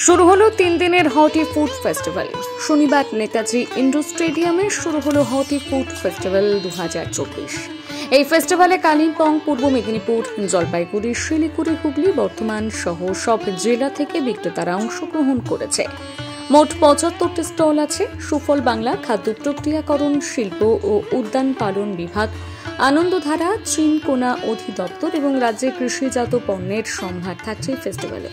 শুরু হলো 3 দিনের হটি ফুড ফেস্টিভ্যাল। শনিবার নেতাজি ইন্ডোর স্টেডিয়ামে শুরু হলো হটি ফুড ফেস্টিভ্যাল 2024। এই ফেস্টিভ্যালে কালিম্পং, পূর্ব মেদিনীপুর, জলপাইগুড়ি, শিলিগুড়ি, হুগলি, বর্ধমান সহ সব জেলা থেকে বিক্রেতারা অংশগ্রহণ করেছে। মোট 75টি স্টল আছে। সুফল বাংলা, খাদ্য প্রক্রিয়াকরণ, শিল্প ও উদ্যান পালন বিভাগ, আনন্দধারা, চিনকোনা অধিদপ্তর এবং রাজ্যের কৃষিজাত পণ্যের সম্ভার থাকছে ফেস্টিভ্যালে।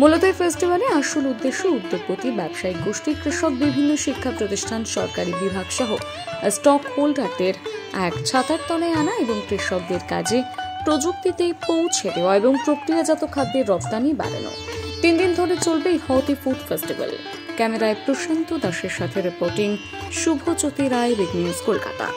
মূলত এই ফেস্টিভ্যালে আসল উদ্দেশ্য উদ্যোগপতি, ব্যবসায়িক গোষ্ঠী, কৃষক, বিভিন্ন শিক্ষা প্রতিষ্ঠান, সরকারি বিভাগ সহ স্টক হোল্ডারদের এক ছাতার তলায় আনা এবং কৃষকদের কাজে প্রযুক্তিতে পৌঁছে দেওয়া এবং প্রক্রিয়াজাত খাদ্যের রপ্তানি বাড়ানো। 3 দিন ধরে চলবে এই হটি ফুড ফেস্টিভ্যাল। ক্যামেরায় প্রশান্ত দাসের সাথে রিপোর্টিং শুভজ্যোতি রায়, বিগ নিউজ, কলকাতা।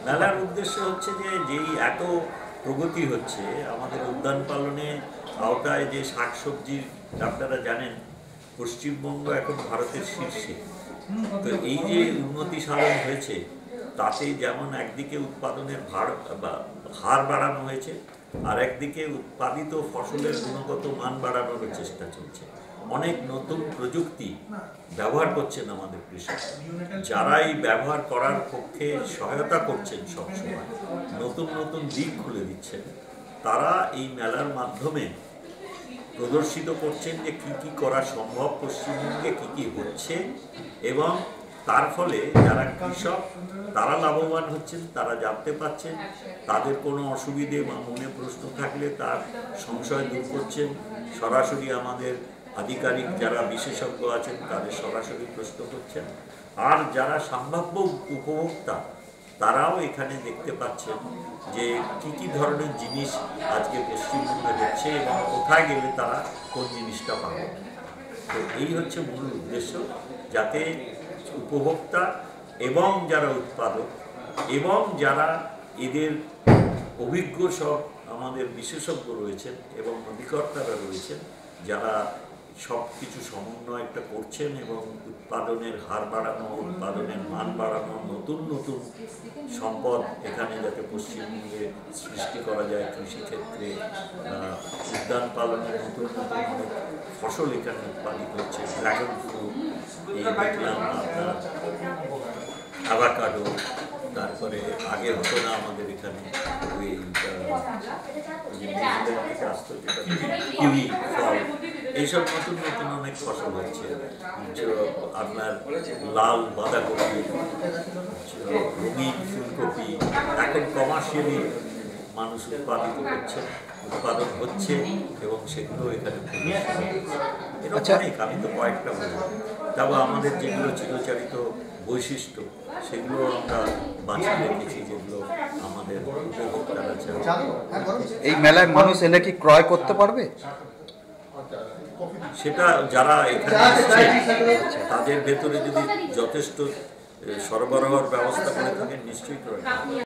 মেলার উদ্দেশ্য হচ্ছে যে যেই এত প্রগতি হচ্ছে আমাদের উদ্যান পালনে আওতায়, যে শাকসবজির, আপনারা জানেন পশ্চিমবঙ্গ এখন ভারতের শীর্ষে। তো এই যে উন্নতি সাধন হয়েছে তাতে যেমন একদিকে উৎপাদনের হার বাড়ানো হয়েছে, আর একদিকে উৎপাদিত ফসলের গুণগত মান বাড়ানোর চেষ্টা চলছে। অনেক নতুন প্রযুক্তি ব্যবহার করছেন আমাদের কৃষক, যারা এই ব্যবহার করার পক্ষে সহায়তা করছেন, সবসময় নতুন নতুন দিক খুলে দিচ্ছেন। তারা এই মেলার মাধ্যমে প্রদর্শিত করছেন যে কি কি করা সম্ভব, পশ্চিমবঙ্গে কি কি হচ্ছে, এবং তার ফলে যারা কৃষক তারা লাভবান হচ্ছেন, তারা জানতে পাচ্ছেন। তাদের কোনো অসুবিধে বা মনে প্রশ্ন থাকলে তার সংশয় দূর করছেন। সরাসরি আমাদের আধিকারিক যারা বিশেষজ্ঞ আছেন তাদের সরাসরি প্রশ্ন করছেন। আর যারা সম্ভাব্য উপভোক্তা তারাও এখানে দেখতে পাচ্ছেন যে কি কি ধরনের জিনিস আজকে পশ্চিমবঙ্গে হচ্ছে এবং কোথায় গেলে তারা কোন জিনিসটা পাবে। তো এই হচ্ছে মূল উদ্দেশ্য, যাতে উপভোক্তা এবং যারা উৎপাদক এবং যারা এদের অভিজ্ঞ সব আমাদের বিশেষজ্ঞ রয়েছেন এবং অধিকর্তারা রয়েছেন, যারা সব কিছু সমন্বয় একটা করছেন এবং উৎপাদনের হার বাড়ানো, উৎপাদনের মান বাড়ানো, নতুন নতুন সম্পদ এখানে যাতে পশ্চিমবঙ্গে সৃষ্টি করা যায়, কৃষিক্ষেত্রে উদ্যান পালনের নতুন নতুন অনেক ফসল এখানে উৎপাদিত হচ্ছে। ড্রাগন ফ্রুট, এই দেখলাম আপনার অ্যাভোকাডো, তারপরে আগে হতো না আমাদের এখানে ওই কিউই ফল, এইসব নতুন নতুন অনেক ফসল হচ্ছে। আপনার লাল বাঁধাকপি, রঙিন ফুলকপি এখন কমার্শিয়ালি মানুষ উৎপাদন হচ্ছে এবং সেগুলো এখানে অনেক। আমি তো কয়েকটা বলবো, তবে আমাদের যেগুলো চিরচারিত বৈশিষ্ট্য সেগুলো আমরা বাঁচিয়ে রেখেছি, যেগুলো আমাদের উপভোক্তারা চায়। এই মেলায় মানুষ এলে কি ক্রয় করতে পারবে? সেটা যারা এখানে আসছে তাদের ভেতরে যদি যথেষ্ট সরবরাহের ব্যবস্থা করে থাকেন নিশ্চয়ই ক্রয়।